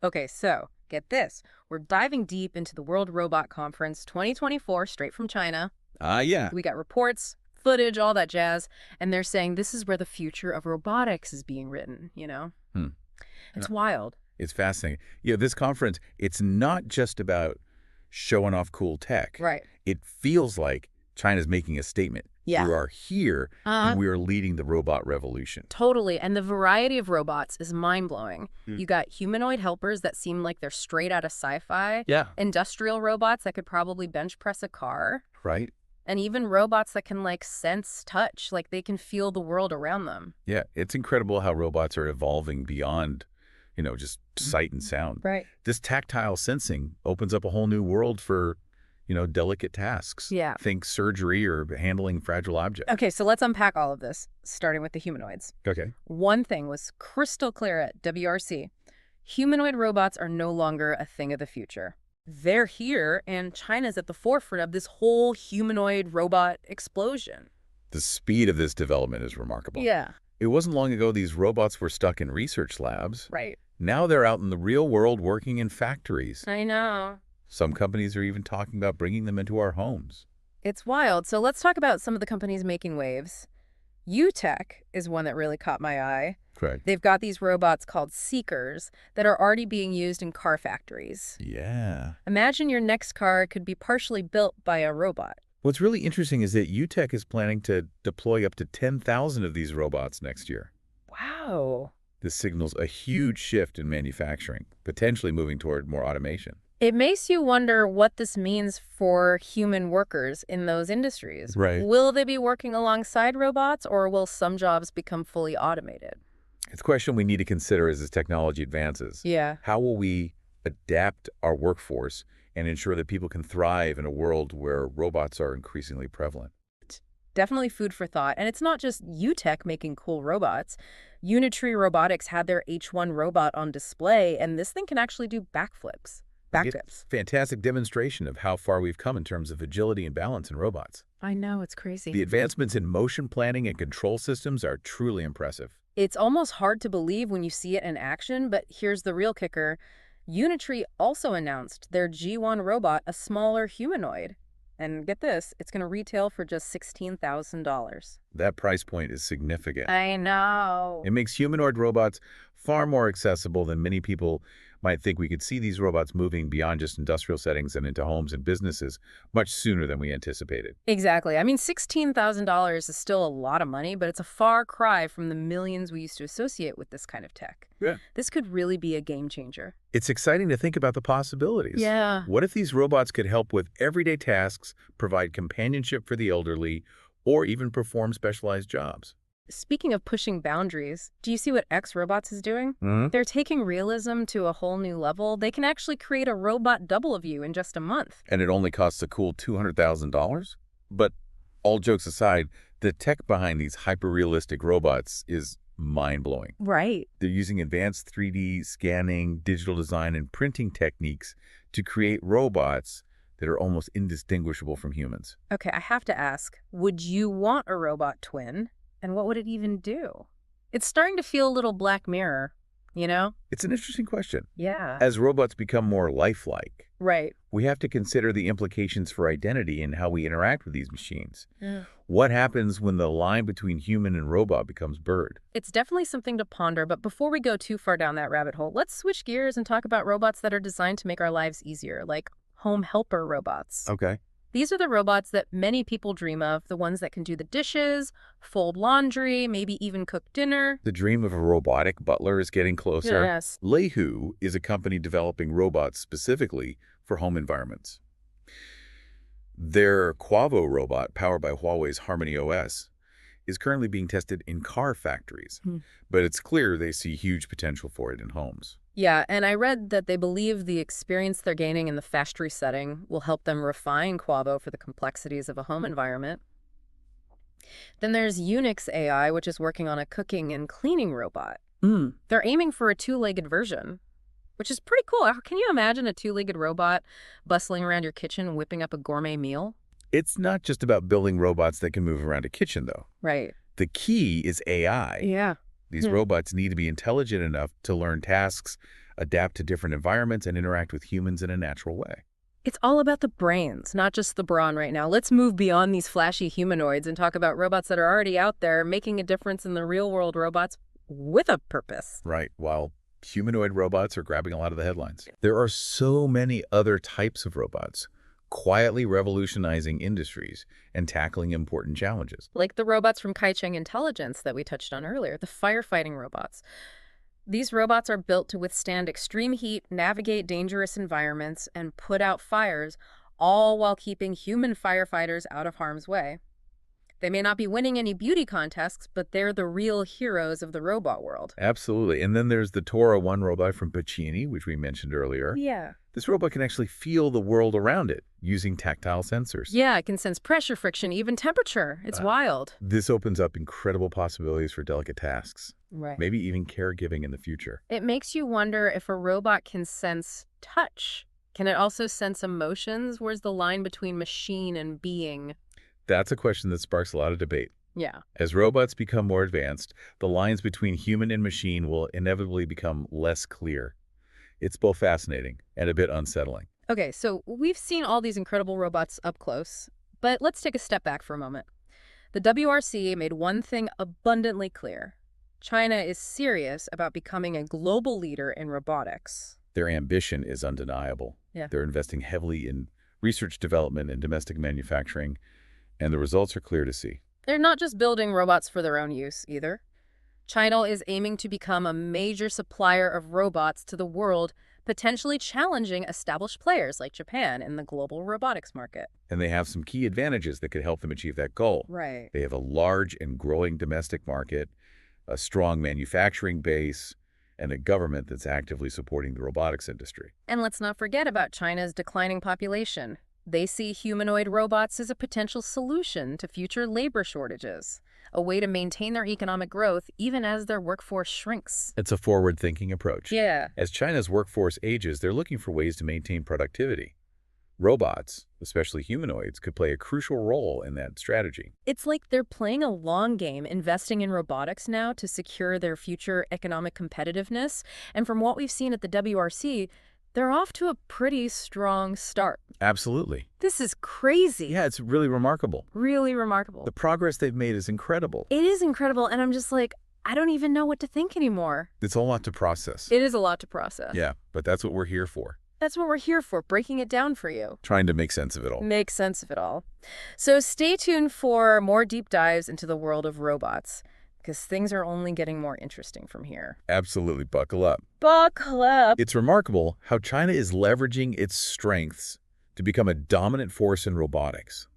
Okay, so get this. We're diving deep into the World Robot Conference 2024 straight from China. Yeah. We got reports, footage, all that jazz, and they're saying this is where the future of robotics is being written. Hmm. It's No, wild. it's fascinating. This conference, it's not just about showing off cool tech. Right. It feels like China's making a statement. Yeah. We are here, and we are leading the robot revolution. Totally. And the variety of robots is mind-blowing. Hmm. You got humanoid helpers that seem like they're straight out of sci-fi. Yeah. Industrial robots that could probably bench press a car. Right? And even robots that can, like, sense touch, like they can feel the world around them. Yeah, it's incredible how robots are evolving beyond, just sight and sound. Right. This tactile sensing opens up a whole new world for, delicate tasks. Yeah. Think surgery or handling fragile objects. Okay, so let's unpack all of this, starting with the humanoids. Okay. One thing was crystal clear at WRC. Humanoid robots are no longer a thing of the future. They're here, and China's at the forefront of this whole humanoid robot explosion. The speed of this development is remarkable. Yeah. It wasn't long ago these robots were stuck in research labs. Right. Now they're out in the real world working in factories. I know. Some companies are even talking about bringing them into our homes. It's wild. So let's talk about some of the companies making waves. UTech is one that really caught my eye. Correct. They've got these robots called Seekers that are already being used in car factories. Yeah. Imagine your next car could be partially built by a robot. What's really interesting is that UTech is planning to deploy up to 10,000 of these robots next year. Wow. This signals a huge shift in manufacturing, potentially moving toward more automation. It makes you wonder what this means for human workers in those industries. Right. Will they be working alongside robots, or will some jobs become fully automated? It's a question we need to consider as this technology advances. Yeah. How will we adapt our workforce and ensure that people can thrive in a world where robots are increasingly prevalent? Definitely food for thought. And it's not just UTech making cool robots. Unitree Robotics had their H1 robot on display, and this thing can actually do backflips. Backflips. Fantastic demonstration of how far we've come in terms of agility and balance in robots. I know, it's crazy. The advancements in motion planning and control systems are truly impressive. It's almost hard to believe when you see it in action, but here's the real kicker. Unitree also announced their G1 robot, a smaller humanoid. And get this, it's going to retail for just $16,000. That price point is significant. I know. It makes humanoid robots far more accessible than many people might think. We could see these robots moving beyond just industrial settings and into homes and businesses much sooner than we anticipated. Exactly. I mean, $16,000 is still a lot of money, but it's a far cry from the millions we used to associate with this kind of tech. Yeah. This could really be a game changer. It's exciting to think about the possibilities. Yeah. What if these robots could help with everyday tasks, provide companionship for the elderly, or even perform specialized jobs? Speaking of pushing boundaries, do you see what X Robots is doing? Mm-hmm. They're taking realism to a whole new level. They can actually create a robot double of you in just a month. And it only costs a cool $200,000? But all jokes aside, the tech behind these hyper-realistic robots is mind-blowing. Right. They're using advanced 3D scanning, digital design, and printing techniques to create robots that are almost indistinguishable from humans. Okay, I have to ask, would you want a robot twin? And what would it even do? It's starting to feel a little Black Mirror, you know? It's an interesting question. Yeah. As robots become more lifelike, Right. we have to consider the implications for identity and how we interact with these machines. Yeah. What happens when the line between human and robot becomes blurred? It's definitely something to ponder, but before we go too far down that rabbit hole, let's switch gears and talk about robots that are designed to make our lives easier, like home helper robots. Okay. These are the robots that many people dream of, the ones that can do the dishes, fold laundry, maybe even cook dinner. The dream of a robotic butler is getting closer. Yes. Leihu is a company developing robots specifically for home environments. Their Quavo robot, powered by Huawei's Harmony OS, is currently being tested in car factories, but it's clear they see huge potential for it in homes. Yeah, and I read that they believe the experience they're gaining in the factory setting will help them refine Quavo for the complexities of a home environment. Then there's Unix AI, which is working on a cooking and cleaning robot. They're aiming for a two-legged version, which is pretty cool. Can you imagine a two-legged robot bustling around your kitchen whipping up a gourmet meal? It's not just about building robots that can move around a kitchen, though. Right. The key is AI. Yeah. These robots need to be intelligent enough to learn tasks adapt to different environments, and interact with humans in a natural way. It's all about the brains, not just the brawn right now. Let's move beyond these flashy humanoids and talk about robots that are already out there making a difference in the real world, robots with a purpose. Right, while humanoid robots are grabbing a lot of the headlines. There are so many other types of robots, quietly revolutionizing industries and tackling important challenges. Like the robots from Kaicheng Intelligence that we touched on earlier, the firefighting robots. These robots are built to withstand extreme heat, navigate dangerous environments, and put out fires, all while keeping human firefighters out of harm's way. They may not be winning any beauty contests, but they're the real heroes of the robot world. Absolutely. And then there's the Tora 1 robot from Pacini, which we mentioned earlier. Yeah. This robot can actually feel the world around it using tactile sensors. Yeah, it can sense pressure, friction, even temperature. It's wild. This opens up incredible possibilities for delicate tasks, Right. maybe even caregiving in the future. It makes you wonder if a robot can sense touch. Can it also sense emotions? Where's the line between machine and being? That's a question that sparks a lot of debate. Yeah. As robots become more advanced, the lines between human and machine will inevitably become less clear. It's both fascinating and a bit unsettling. Okay, so we've seen all these incredible robots up close, but let's take a step back for a moment. The WRC made one thing abundantly clear. China is serious about becoming a global leader in robotics. Their ambition is undeniable. Yeah. They're investing heavily in research development and domestic manufacturing, and the results are clear to see. They're not just building robots for their own use, either. China is aiming to become a major supplier of robots to the world, potentially challenging established players like Japan in the global robotics market. And they have some key advantages that could help them achieve that goal. Right. They have a large and growing domestic market, a strong manufacturing base, and a government that's actively supporting the robotics industry. And let's not forget about China's declining population. They see humanoid robots as a potential solution to future labor shortages, a way to maintain their economic growth even as their workforce shrinks. It's a forward-thinking approach. Yeah. As China's workforce ages, they're looking for ways to maintain productivity. Robots, especially humanoids, could play a crucial role in that strategy. It's like they're playing a long game, investing in robotics now to secure their future economic competitiveness. And from what we've seen at the WRC, they're off to a pretty strong start. Absolutely. This is crazy. Yeah, it's really remarkable. Really remarkable. The progress they've made is incredible. It is incredible, and I'm just like, I don't even know what to think anymore. It's a lot to process. It is a lot to process. Yeah, but that's what we're here for. That's what we're here for, breaking it down for you. Trying to make sense of it all. Make sense of it all. So stay tuned for more deep dives into the world of robots, because things are only getting more interesting from here. Absolutely, buckle up. Buckle up. It's remarkable how China is leveraging its strengths to become a dominant force in robotics.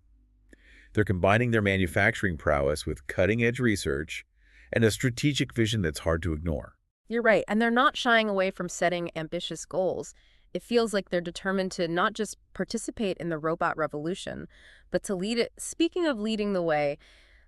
They're combining their manufacturing prowess with cutting-edge research and a strategic vision that's hard to ignore. You're right, and they're not shying away from setting ambitious goals. It feels like they're determined to not just participate in the robot revolution, but to lead it. Speaking of leading the way,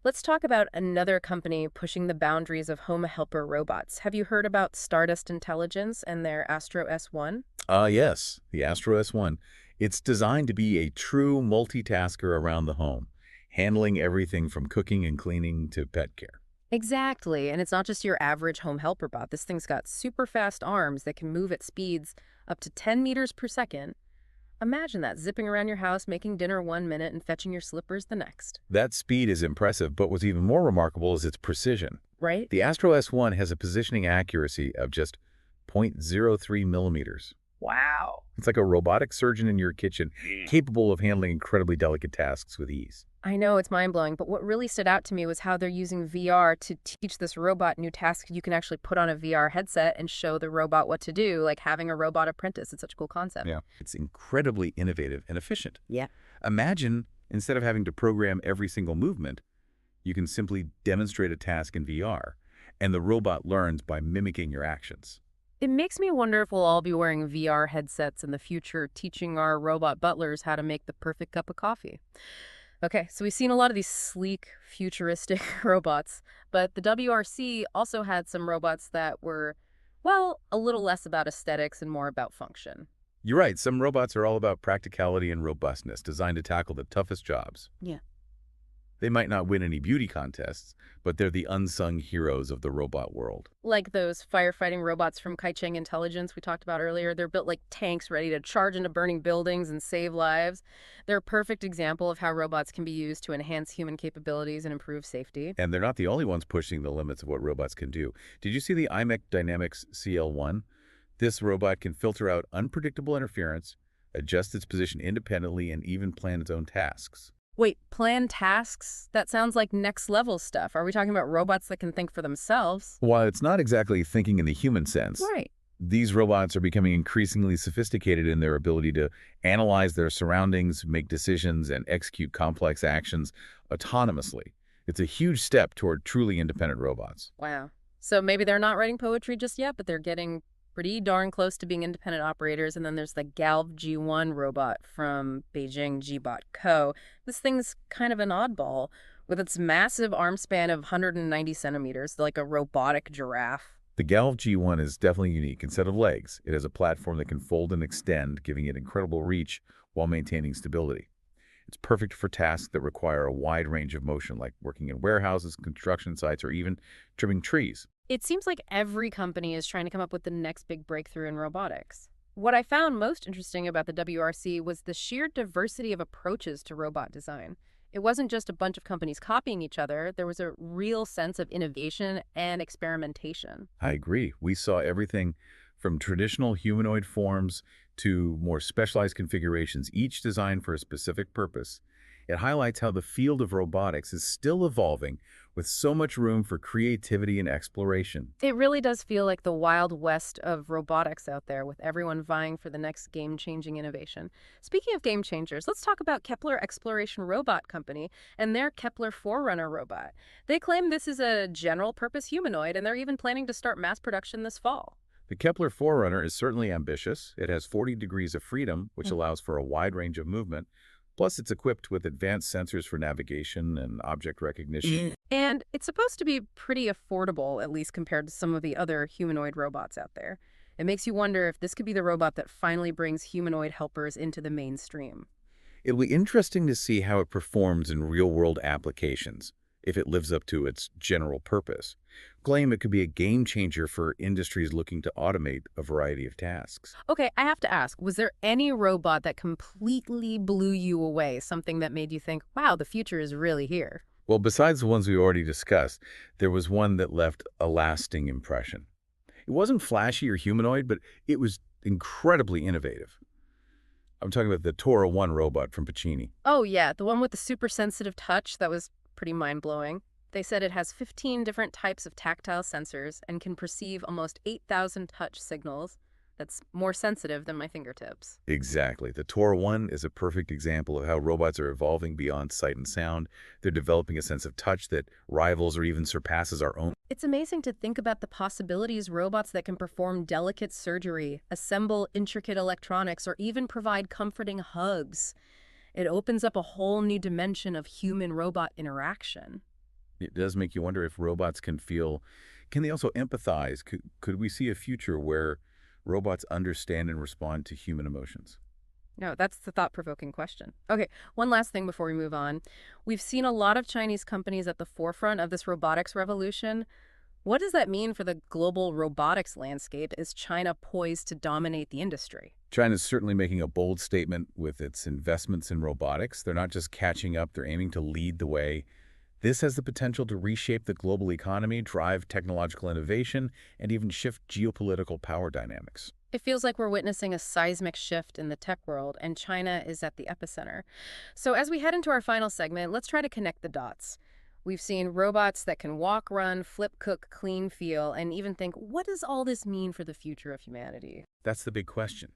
let's talk about another company pushing the boundaries of home helper robots. Have you heard about Stardust Intelligence and their Astro S1? Yes, the Astro S1. It's designed to be a true multitasker around the home, handling everything from cooking and cleaning to pet care. Exactly, and it's not just your average home helper bot. This thing's got super fast arms that can move at speeds up to 10 meters per second. Imagine that, zipping around your house, making dinner 1 minute and fetching your slippers the next. That speed is impressive, but what's even more remarkable is its precision. Right? The Astro S1 has a positioning accuracy of just 0.03 millimeters. Wow. It's like a robotic surgeon in your kitchen, capable of handling incredibly delicate tasks with ease. I know, it's mind-blowing, but what really stood out to me was how they're using VR to teach this robot new tasks. You can actually put on a VR headset and show the robot what to do, like having a robot apprentice. It's such a cool concept. Yeah. It's incredibly innovative and efficient. Yeah. Imagine, instead of having to program every single movement, you can simply demonstrate a task in VR, and the robot learns by mimicking your actions. It makes me wonder if we'll all be wearing VR headsets in the future, teaching our robot butlers how to make the perfect cup of coffee. Okay, so we've seen a lot of these sleek, futuristic robots, but the WRC also had some robots that were, well, a little less about aesthetics and more about function. You're right, some robots are all about practicality and robustness, designed to tackle the toughest jobs. Yeah. They might not win any beauty contests, but they're the unsung heroes of the robot world. Like those firefighting robots from Kai-Cheng Intelligence we talked about earlier. They're built like tanks ready to charge into burning buildings and save lives. They're a perfect example of how robots can be used to enhance human capabilities and improve safety. And they're not the only ones pushing the limits of what robots can do. Did you see the IMEC Dynamics CL1? This robot can filter out unpredictable interference, adjust its position independently, and even plan its own tasks. Wait, plan tasks? That sounds like next level stuff. Are we talking about robots that can think for themselves? While it's not exactly thinking in the human sense, Right. these robots are becoming increasingly sophisticated in their ability to analyze their surroundings, make decisions, and execute complex actions autonomously. It's a huge step toward truly independent robots. Wow. So maybe they're not writing poetry just yet, but they're getting pretty darn close to being independent operators. And then there's the Galv G1 robot from Beijing Gbot Co. This thing's kind of an oddball with its massive arm span of 190 centimeters, like a robotic giraffe. The Galv G1 is definitely unique. Instead of legs, it has a platform that can fold and extend, giving it incredible reach while maintaining stability. It's perfect for tasks that require a wide range of motion, like working in warehouses, construction sites, or even trimming trees. It seems like every company is trying to come up with the next big breakthrough in robotics. What I found most interesting about the WRC was the sheer diversity of approaches to robot design. It wasn't just a bunch of companies copying each other, there was a real sense of innovation and experimentation. I agree. We saw everything from traditional humanoid forms to more specialized configurations, each designed for a specific purpose. It highlights how the field of robotics is still evolving with so much room for creativity and exploration. It really does feel like the wild west of robotics out there, with everyone vying for the next game-changing innovation. Speaking of game changers, let's talk about Kepler Exploration Robot Company and their Kepler Forerunner robot. They claim this is a general-purpose humanoid, and they're even planning to start mass production this fall. The Kepler Forerunner is certainly ambitious. It has 40 degrees of freedom, which allows for a wide range of movement. Plus, it's equipped with advanced sensors for navigation and object recognition. And it's supposed to be pretty affordable, at least compared to some of the other humanoid robots out there. It makes you wonder if this could be the robot that finally brings humanoid helpers into the mainstream. It'll be interesting to see how it performs in real-world applications, if it lives up to its general purpose. Claim it could be a game changer for industries looking to automate a variety of tasks. Okay, I have to ask, was there any robot that completely blew you away? Something that made you think, wow, the future is really here? Well, besides the ones we already discussed, there was one that left a lasting impression. It wasn't flashy or humanoid, but it was incredibly innovative. I'm talking about the Tora 1 robot from Pacini. Oh, yeah, the one with the super sensitive touch that was pretty mind-blowing. They said it has 15 different types of tactile sensors and can perceive almost 8,000 touch signals. That's more sensitive than my fingertips. Exactly. The Tora 1 is a perfect example of how robots are evolving beyond sight and sound. They're developing a sense of touch that rivals or even surpasses our own. It's amazing to think about the possibilities robots that can perform delicate surgery, assemble intricate electronics, or even provide comforting hugs. It opens up a whole new dimension of human-robot interaction. It does make you wonder if robots can feel, can they also empathize? Could we see a future where robots understand and respond to human emotions? No, that's the thought-provoking question. Okay, one last thing before we move on. We've seen a lot of Chinese companies at the forefront of this robotics revolution. What does that mean for the global robotics landscape? Is China poised to dominate the industry? China's certainly making a bold statement with its investments in robotics. They're not just catching up, they're aiming to lead the way. This has the potential to reshape the global economy, drive technological innovation, and even shift geopolitical power dynamics. It feels like we're witnessing a seismic shift in the tech world, and China is at the epicenter. So as we head into our final segment, let's try to connect the dots. We've seen robots that can walk, run, flip, cook, clean, feel, and even think, what does all this mean for the future of humanity? That's the big question.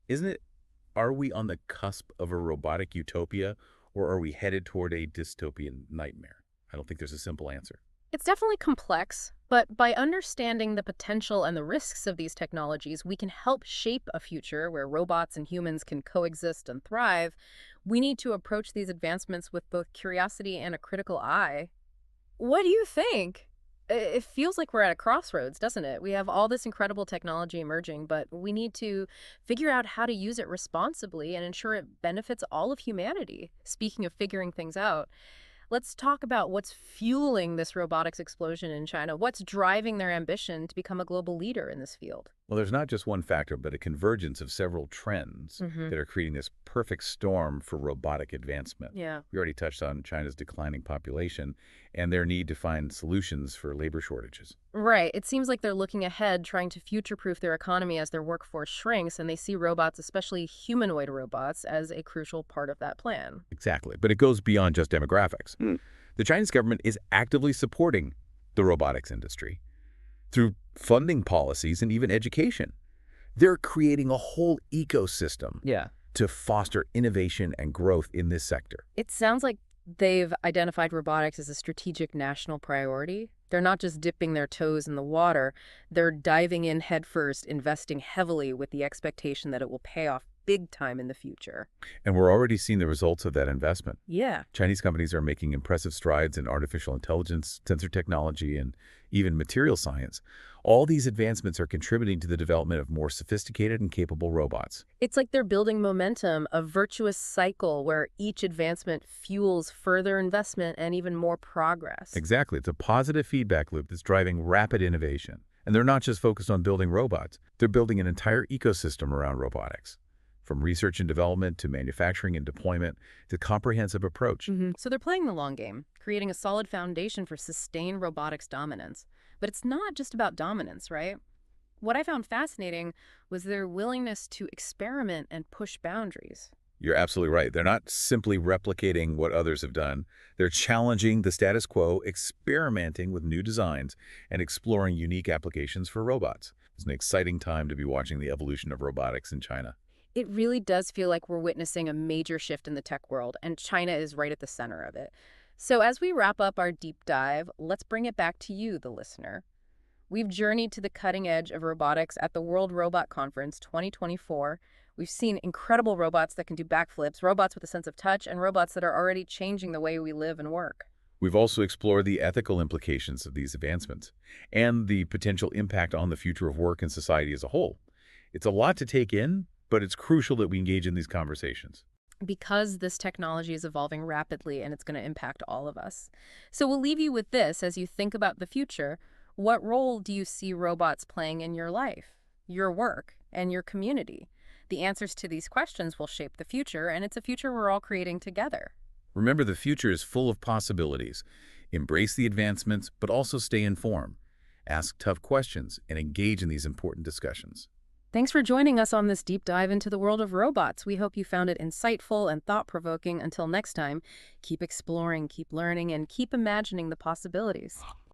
Isn't it, are we on the cusp of a robotic utopia, or are we headed toward a dystopian nightmare? I don't think there's a simple answer. It's definitely complex, but by understanding the potential and the risks of these technologies, we can help shape a future where robots and humans can coexist and thrive. We need to approach these advancements with both curiosity and a critical eye. What do you think? It feels like we're at a crossroads, doesn't it? We have all this incredible technology emerging, but we need to figure out how to use it responsibly and ensure it benefits all of humanity. Speaking of figuring things out, Let's talk about what's fueling this robotics explosion in China. What's driving their ambition to become a global leader in this field? Well, there's not just one factor, but a convergence of several trends Hmm. that are creating this perfect storm for robotic advancement. Yeah. We already touched on China's declining population and their need to find solutions for labor shortages. Right. It seems like they're looking ahead, trying to future-proof their economy as their workforce shrinks, and they see robots, especially humanoid robots, as a crucial part of that plan. Exactly. But it goes beyond just demographics. The Chinese government is actively supporting the robotics industry through funding policies and even education. They're creating a whole ecosystem Yeah. to foster innovation and growth in this sector. It sounds like they've identified robotics as a strategic national priority. They're not just dipping their toes in the water, they're diving in headfirst, investing heavily with the expectation that it will pay off big time in the future. And we're already seeing the results of that investment. Yeah. Chinese companies are making impressive strides in artificial intelligence, sensor technology, and even material science. All these advancements are contributing to the development of more sophisticated and capable robots. It's like they're building momentum, a virtuous cycle where each advancement fuels further investment and even more progress. Exactly. It's a positive feedback loop that's driving rapid innovation. And they're not just focused on building robots. They're building an entire ecosystem around robotics. From research and development to manufacturing and deployment, it's a comprehensive approach. So they're playing the long game, creating a solid foundation for sustained robotics dominance. But it's not just about dominance, right? What I found fascinating was their willingness to experiment and push boundaries. You're absolutely right. They're not simply replicating what others have done. They're challenging the status quo, experimenting with new designs, and exploring unique applications for robots. It's an exciting time to be watching the evolution of robotics in China. It really does feel like we're witnessing a major shift in the tech world, and China is right at the center of it. So as we wrap up our deep dive, let's bring it back to you, the listener. We've journeyed to the cutting edge of robotics at the World Robot Conference 2024. We've seen incredible robots that can do backflips, robots with a sense of touch, and robots that are already changing the way we live and work. We've also explored the ethical implications of these advancements and the potential impact on the future of work and society as a whole. It's a lot to take in, but it's crucial that we engage in these conversations. Because this technology is evolving rapidly and it's going to impact all of us. So we'll leave you with this as you think about the future. What role do you see robots playing in your life, your work, and your community? The answers to these questions will shape the future, and it's a future we're all creating together. Remember, the future is full of possibilities. Embrace the advancements, but also stay informed. Ask tough questions and engage in these important discussions. Thanks for joining us on this deep dive into the world of robots. We hope you found it insightful and thought-provoking. Until next time, keep exploring, keep learning, and keep imagining the possibilities.